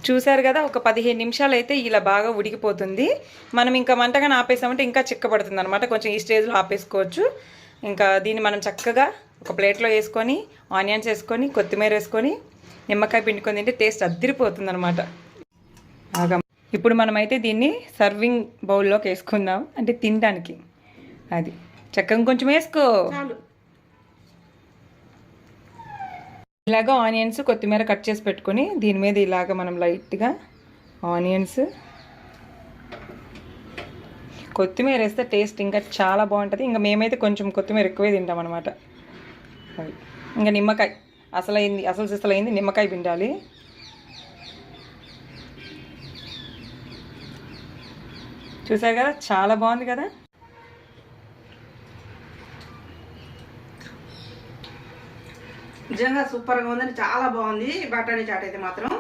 చూసారు కదా, ఒక 15 నిమిషాలు అయితే ఇలా బాగా ఉడికిపోతుంది. మనం ఇంకా మంటగానే ఆపేసామంటే ఇంకా చిక్కబడుతుంది అనమాట. కొంచెం ఈ స్టేజ్లో ఆపేసుకోవచ్చు. ఇంకా దీన్ని మనం చక్కగా ఒక ప్లేట్లో వేసుకొని, ఆనియన్స్ వేసుకొని, కొత్తిమీర వేసుకొని, నిమ్మకాయ పిండుకొని తింటే టేస్ట్ అద్దిరిపోతుంది అనమాట. బాగా ఇప్పుడు మనమైతే దీన్ని సర్వింగ్ బౌల్లోకి వేసుకుందాం, అంటే తినడానికి. అది చక్కగా కొంచెం వేసుకో. ఇలాగ ఆనియన్స్ కొత్తిమీర కట్ చేసి పెట్టుకొని దీని మీద ఇలాగ మనం లైట్గా ఆనియన్స్ కొత్తిమీర వేస్తే టేస్ట్ ఇంకా చాలా బాగుంటుంది. ఇంకా మేమైతే కొంచెం కొత్తిమీర ఎక్కువే తింటాం అనమాట. అది ఇంకా నిమ్మకాయ అసలు సిసలైంది, నిమ్మకాయ పిండాలి. చూసారు కదా, చాలా బాగుంది కదా. నిజంగా సూపర్గా ఉందని, చాలా బాగుంది బఠానీ చాట్ అయితే మాత్రం.